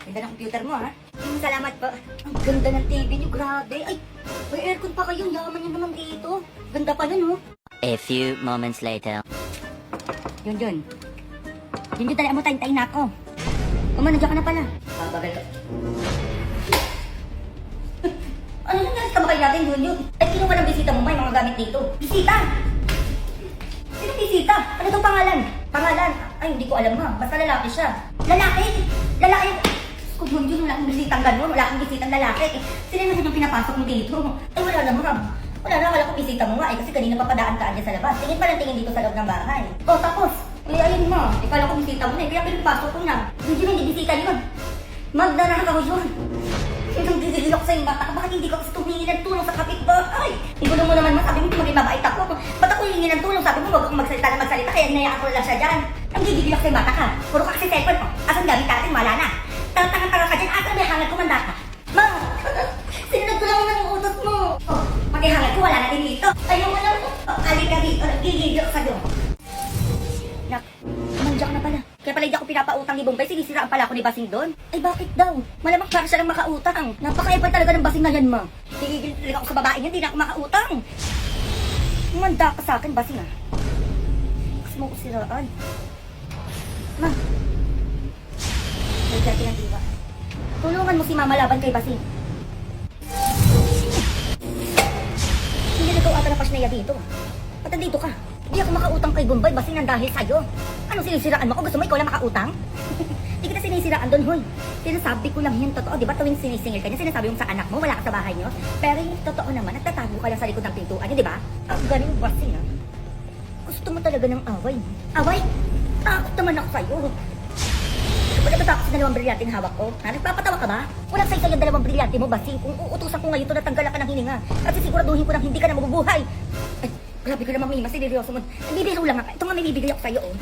Ganda ng computer mo, ha? Salamat po. Ang ganda ng TV niyo, grabe. Ay, may aircon pa kayo. Yaman niyo naman dito. Ganda pa nun, oh. A few moments later. Yun. Yun, dali mo, tayo na ako. Nandiyan ka na pala. Bagal ka. Ano nangyari ka ba kayo natin, Yun? Ay, kinuha ng bisita mo, may mga gamit dito. Bisita! Sino bisita? Ano itong pangalan? Pangalan? Ay, hindi ko alam, ha. Basta lalaki siya. Lalaki? Lalaki? Kung Yun, wala akong bisitang gano'n. Wala akong bisitang lalaki. Sino naman yung pinapasok mo dito? Ay, wala na, ma'am. Wala na, akala ko bisita mo nga. Kasi kanina papadaan-taan niya sa labas. Tingin pa lang tingin dito sa loob ng bahay. O, tapos. Ayun mo. Ikala ko bisita mo na. Kaya pinapasok ko na. Hindi bisita yun. Magdanakaw yun. Ang gigilok sa yung bata. Bakit hindi ka gusto humingi ng tulong sa kapitbahay? Igulo mo naman, sabi mo maging mabait ako. Ba't ako hihingi ng tulong? Sabi mo huwag akong magsalita na magsalita. Kaya hinayaan ko lang siya dyan. Ang gigilok sa yung bata ka. Puro ka kasi cellphone. Asan gamit natin? Wala na. Tangan-tanga ka dyan. Asan may hangad kumanda ka? Ma! Sinunod ko lang ng utos mo. Oh, pati hangad ko wala na din dito. Ayaw mo lang. Alika dito. Gigilok sa doon. Nak, mandiyak na pala. Kaya pala hindi ako pinapautang ni Bombay, sinisiraan pala ako ni Basing doon. Ay bakit daw? Malamang para siya lang makautang. Napakaibang talaga ng Basing na yan, ma. Tigigil talaga ako sa babae niya, hindi na ako makautang. Manda ka sa akin, Basing, ah. Gusto mo ko siraan. Ma. May dati ng diwa. Tulungan mo si Mama laban kay Basing. Hindi na ikaw ata na pasnaya dito. Ba't nandito ka? Hindi ako makautang kay Bombay, Basing nang dahil sa'yo. Anong sinisiraan mo? Kung gusto mo, ikaw lang makautang? Hindi kita sinisiraan doon, hoy. Sinasabi ko lang yun, totoo. Di ba tuwing sinisingil ka niya, sinasabi mo sa anak mo, wala ka sa bahay niyo? Pero yung totoo naman, nagtatago ka lang sa likod ng pintuan niyo, di ba? Ang galing, Basing, ah. Gusto mo talaga ng away, no? Away? Takot naman ako sa'yo. Kapag natatapos sa 2 brilyanting hawak ko, ha? Nagpapatawa ka ba? Walang sa'yo yung 2 brilyante mo, Basing. Kung uutusan ko ngayon ito, natanggalan ka ng hininga. At sisiguraduhin ko na hindi ka na mabubuhay. Ay, grabe ka naman, Mima. Seryoso mo. Nagbibiro lang ako. Ito nga may bibigay ako sa'yo, oh.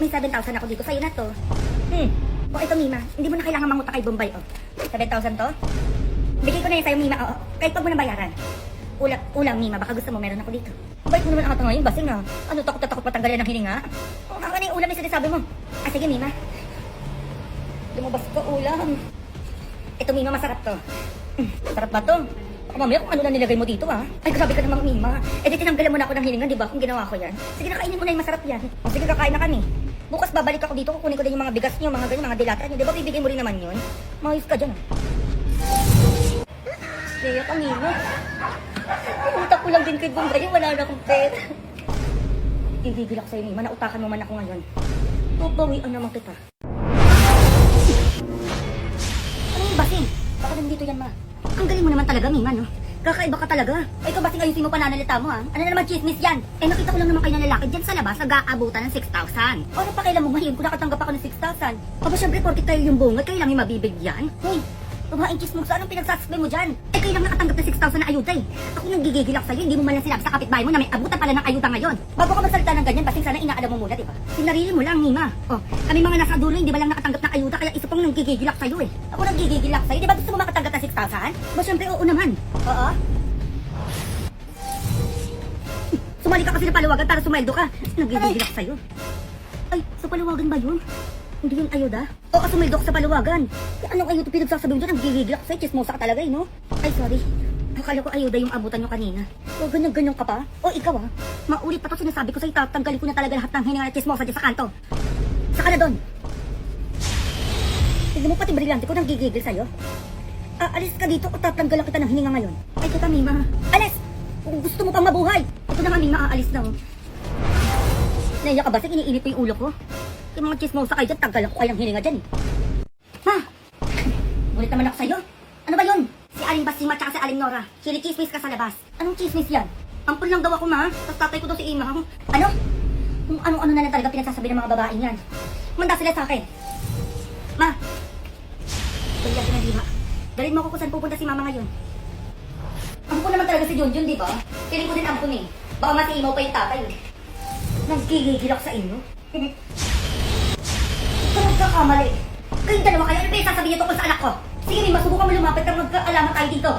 May 7,000 ako dito. Sa'yo na to. O, ito, Mima. Hindi mo na kailangan mangutang kay Bombay, oh. 7,000 to? Bigay ko na yan sa'yo, Mima, oh. Kahit pag mo na bayaran. Ulang, Mima. Baka gusto mo, meron ako dito. Bait mo naman ata ngayon, Basing, ah. Ano, takot na takot matanggalin ng hininga? O, ano yung ulam yung sinasabi mo? Ah, sige, Mima. Lumabas ka, ulam. Ito, Mima, masarap to. Sarap ba to? Mamaya kung ano na nilagay mo dito, ha? Ay, grabe ka namang, Mima. Eh, di tinanggalan mo na ako ng hininga, di ba? Kung ginawa ko yan. Sige, nakainin mo na yung masarap yan. O, sige, kakain na kami. Bukas babalik ako dito, kukunin ko din yung mga bigas niyo, mga ganyan, mga dilata niyo. Di ba, bibigay mo rin naman yun? Mayos ka dyan, ha? Kaya ka, Mima. Pumunta ko lang din kay Bombay, wala na akong pera. Igigil ako sa'yo, Mima. Nautakan mo man ako ngayon. Bawian naman kita. Ano yung Basing? Baka nandito yan, ma. Ang galing mo naman talaga, Mima, no? Kakaiba ka talaga. Ay, ikaw, Basing, ayusin mo pananalita mo, ha? Ano na naman chismis yan? Eh, nakita ko lang naman kayo na lalaki dyan sa labas, nag-aabutan ng 6,000. O, ano pa kailan mo ngayon kung nakatanggap ako ng 6,000? Aba, syempre, porkit tayo yung bungad, kayo lang yung mabibigyan. Hoy, babaeng chismos, anong pinagsasabi mo dyan? Eh, kayo lang nakatanggap ng 6,000 na ayuda, eh. Ako nang gigigilak sa'yo, hindi mo man lang sinabi sa kapitbahay mo na may abutan pala ng ayuda ngayon. Bago ka magsalita ng ganyan, Basing, sana inaalam mo muna, di ba? Sinarili mo lang, Mima. O, kami mga nasa dulo, hindi ba lang nakatanggap ng ayuda, kaya isa pang nang gigigilak sa'yo, eh. Ako nang gigigilak sa'yo, di ba gusto mo makatanggap ng 6,000? Ba, syempre, oo naman. Oo. Sumali ka kasi na paluwagan para sumeldo ka. Nagigigilak sa'yo. Ay, sa paluwagan ba yun? Hindi yung ayuda? Oo, sumeldo ka sa paluwagan. Eh, anong ayuda pinagsasabi mo dyan? Nagigigilak sa'yo. Chismosa ka talaga, eh, no? Ay, sorry. Akala ko ayuda yung abutan nyo kanina. O, ganyan-ganyan ka pa? O, ikaw, ah. Maulit pa to sinasabi ko sa'yo. Tatanggalin ko na talaga lahat ng hininga na chismosa dyan sa kanto. Saka na doon. Hindi mo pati brilyante ko nagigigil sa'yo. Alis ka dito o tatanggalan kita ng hininga ngayon. Ay, kita, Mima. Alis! Kung gusto mo pang mabuhay. Ito na nga, Mima, aalis na, oh. Naiya ka ba? Sige, iniinit pa yung ulo ko. Yung mga chismosa kayo dyan, tanggalan ko kayang hininga dyan, eh. Ma! Ulit naman ako sa'yo. Ano ba yun? Si Aling Basima at si Aling Nora. Chinichismis ka sa labas. Anong chismis yan? Ampun lang daw ako, ma. Tapos tatay ko daw si Ima. Ano? Kung ano-ano na lang talaga pinagsasabi ng mga babaeng yan. Manda sila sa akin. Ma! Baliyan ko na, di ba? Dalhin mo ako kung saan pupunta si Mama ngayon. Ampun naman talaga si Junjun, di ba? Piling ko din ampun, eh. Baka masiimaw pa yung tatay, eh. Nagigigil ako sa inyo. Ito nagkakamali. Kayong dalawa kayo, ano ba yung sasabihin niyo tungkol sa anak ko? Sige, Mima, subukan mo lumapit kang magkaalaman tayo dito.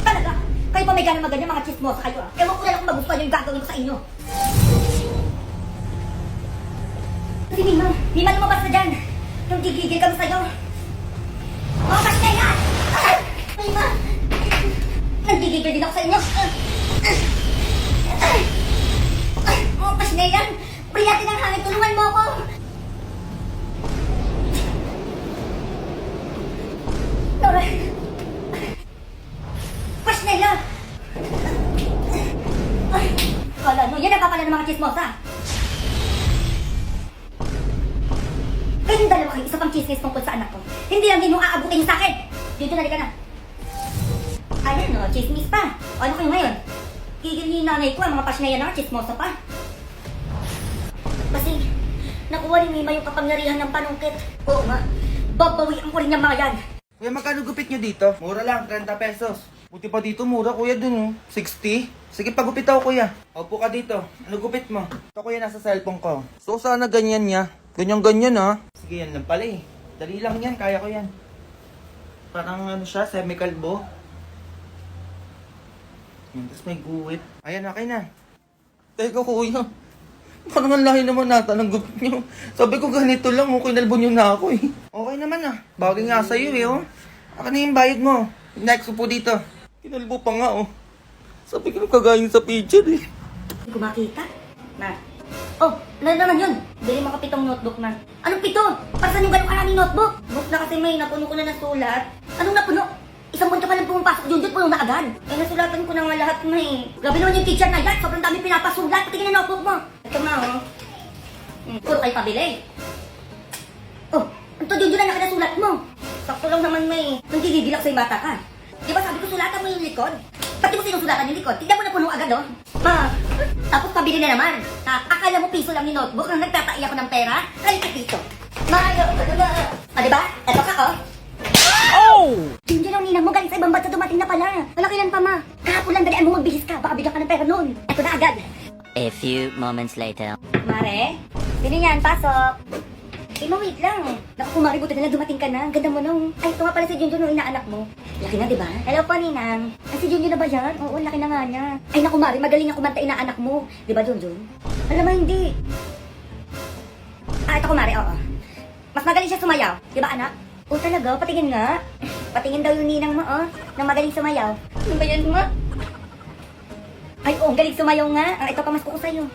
Talaga, kayo pa may gano'n maganyan, mga chismosa kayo, ah. Ewan ko na lang kung magustuhan yung gagawin ko sa inyo. Si Mima, lumabas na dyan. Yung gigigil kami sa'yo. din ako sa inyo. Oh, Pasnelan! Brillante ng hangin, tulungan mo ako! Nora! Pasnela! Ay, kala nyo, yan ang kapala ng mga chismosa. Kayong dalawa kayo, isa pang chismis tungkol sa anak ko. Hindi lang din yung aabutin niyo sa akin. Dito na ka na. Ayan o, chismis pa. O ano kayo ngayon? Gigil ni nanay ko, ang mga pasneya na chismosa pa. Kasi, nakuha ni Mima yung kapangyarihan ng panungkit. Oo nga, babawian ko rin yung mga yan. Kuya, magkano gupit nyo dito? Mura lang, 30 pesos. Buti pa dito, mura kuya dun oh. 60? Sige, pagupit ako kuya. Opo ka dito. Ano gupit mo? Ito kuya, nasa cellphone ko. So, sana ganyan niya. Ganyan-ganyan ha. Sige, yan lang pala eh. Dali lang yan, kaya ko yan. Parang ano siya, semi-kalbo. Yan, tapos may guwit. Ayan, okay na. Teka kuya. Parang ang lahi naman nata ng gupit nyo. Sabi ko ganito lang, okay nalbo nyo na ako eh. Okay naman ah. Bagay nga sa'yo eh oh. Akin na yung bayad mo. Next po dito. Kinalbo pa nga oh. Sabi ko kagayin sa picture eh. Hindi ko makita. Na. Oh, ano naman yun? Bili mga pitong notebook na. Anong pito? Para saan yung ganong karaming notebook? Book na kasi may napuno ko na ng sulat. Anong napuno? Isang buwan ka pa lang pumapasok yun, puno na agad. Eh, nasulatan ko na nga lahat na eh. Grabe naman yung teacher na yan. Sobrang dami pinapasulat. Patingin na notebook mo. Ito nga oh. Puro kayo pabili. Oh, ito yun na nakinasulat mo. Sakto lang naman may nanggigigilak sa'yo bata ka. Di ba sabi ko sulatan mo yung likod? Pati mo sinusulatan yung likod? Tignan mo na puno agad oh. Ma, tapos pabili na naman. Ha, akala mo piso lang yung notebook nang nagtatai ako ng pera? Halika dito. Mayo, diba? Eto ka oh. Oh! Hindi lang ninang mo, galing sa ibang bansa dumating na pala. Malakilan pa ma. Kahapon lang dalian mo magbihis ka. Baka bigyan ka ng pera noon. Eto na agad. A few moments later. Mare, sino yan? Pasok. Eh, wait lang. Naku, kumari, buti na lang dumating ka na. Ang ganda mo nung. Ay, ito nga pala si Junjun yung inaanak mo. Laki na, di ba? Hello po, Ninang. Ay, si Junjun na ba yan? Oo, laki na nga niya. Ay, naku, Mari, magaling ang kumanta inaanak mo. Di ba, Junjun? Alam mo, hindi. Ah, ito, Kumari, oo. Mas magaling siya sumayaw. Di ba, anak? Oo, talaga? Patingin nga. Patingin daw yung Ninang mo, oh. Na magaling sumayaw. Ano ba yan, ma? Ay, oo, galing sumayaw nga. Ah, ito, pamasko ko sa'yo.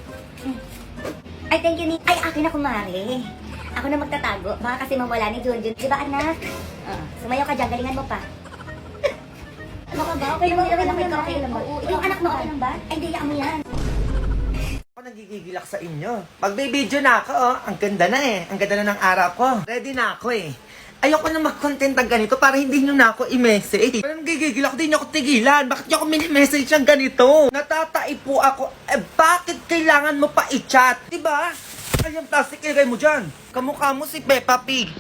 Ay, thank you, Ni. Ay, akin na, Kumari. Ako na magtatago. Baka kasi mawala ni Junjun. Di ba, anak? Sumayaw ka dyan. Galingan mo pa. Ano ka ba? Okay lang lang may okay lang ba? Yung anak mo, okay lang ba? Ay, hindi, mo yan. Ako nagigigilak sa inyo. Magbibideo na ako oh. Ang ganda na eh. Ang ganda na ng araw ko. Ready na ako eh. Ayoko na mag-content ng ganito para hindi nyo na ako i-message. Pero nagigigil ako, di nyo ako tigilan. Bakit nyo ako mini-message ng ganito? Natatai po ako. Eh, bakit kailangan mo pa i-chat? Diba? Ayang plastic ilagay mo dyan. Kamukha mo si Peppa Pig.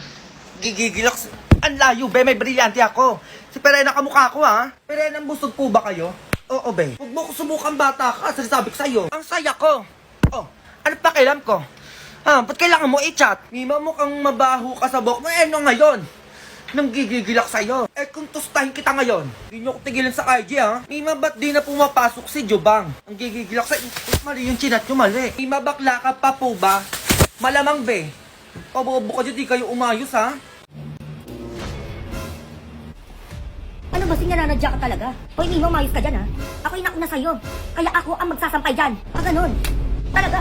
Gigigilak. Ang layo, be. May brilyante ako. Si Perena kamukha ko, ha? Perena, busog po ba kayo? Oo, be. Huwag mo ko subukan bata ka. Sabi ko sa'yo. Ang saya ko. Oh, ano pa kailan ko? Ha, ba't kailangan mo i-chat? Mima mo kang mabaho ka sa buhok mo. Eh, ano ngayon? Nang gigigilak sa'yo. Eh, kung tustahin kita ngayon, hindi nyo ko tigilan sa IG, ha? Mima, ba't di na pumapasok si Jubang? Ang gigigilak sa'yo. Mali yung chinat nyo, mali. Mima, bakla ka pa po ba? Malamang, be. Pabobo ka dyan, di kayo umayos, ha? Ano ba, sinanadya ka talaga? Hoy, Mimo, mayos ka dyan, ha? Ako yung nauna sa'yo. Kaya ako ang magsasampay dyan. Ganun. Talaga.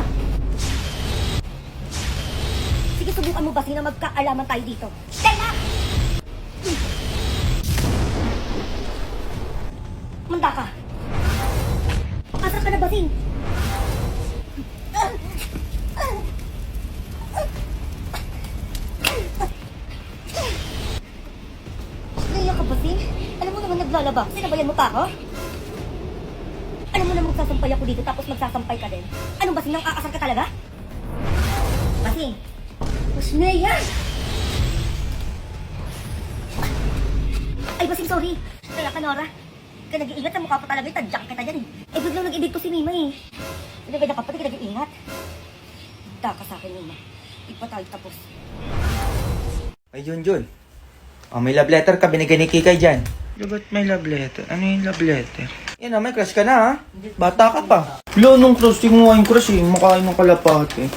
Sige, subukan mo ba sino magkaalaman tayo dito? Stella! Manda ka. Asa ka na, Basing? Naiyak ka, Basing? Alam mo naman naglalaba. Sinabayan mo pa ako? Alam mo naman magsasampay ako dito tapos magsasampay ka din. Anong Basing, nang aasar ka talaga? Basing! Basneya! Ay, Basing, sorry. Kaya ka, Nora. Kaya nag-iingat sa mukha pa talaga. Tadyak kita dyan eh. Eh, biglang nag-ibig ko si Mima eh. Hindi ba dapat pati nag-iingat? Taka sa akin, Mima. Di pa tayo tapos. Ay, Junjun. Oh, may love letter ka. Binigay ni Kikay dyan. Ba't may love letter? Ano yung love letter? Yan may crush ka na, ha? Bata ka pa. Lo, nung crush, yung mga yung crush, eh. Mukha yung kalapati.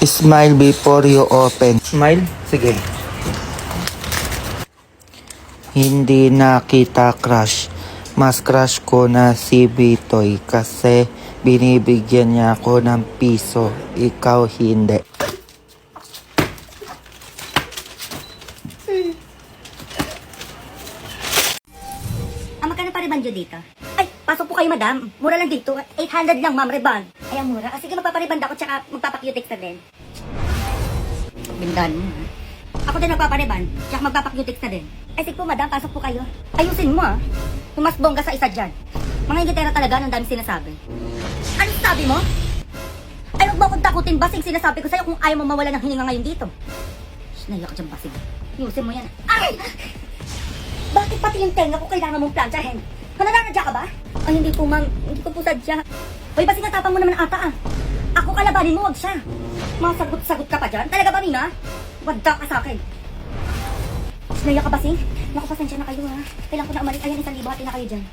Smile before you open. Smile? Sige. Hindi na kita crush. Mas crush ko na si Bitoy kasi binibigyan niya ako ng piso. Ikaw hindi. Magkano pa riban dyo dito? Ay, pasok po kayo madam. Mura lang dito. 800 lang ma'am riban. Ay, ang mura. Sige, magpapariband ako tsaka magpapacutex na din. Bindan mo ha. Ako din magpapariban, tsaka magpapacutex na din. Ay, sige po madam, pasok po kayo. Ayusin mo ha. Mas bongga sa isa dyan. Mga higitera talaga, ang dami sinasabi. Ano sabi mo? Ay, huwag mo akong takutin, basing sinasabi ko sa'yo kung ayaw mo mawala ng hininga ngayon dito. Shh, naiyak dyan basing. Ayusin mo yan. Ay! Bakit pati yung tenga ko kailangan mong plansyahin? Nananadya ka ba? Ay, hindi po ma'am. Hindi ko po sadya. Hoy, basing natapang mo naman ata ah. Ako kalabanin mo, wag siya. Mga sagot-sagot ka pa dyan? Talaga ba, Mina? Wagda ka sa akin. Naiyak ka basing? Naku, pasensya na kayo ha. Kailangan ko na umalis. Ayan, 1,000 hati na kayo dyan.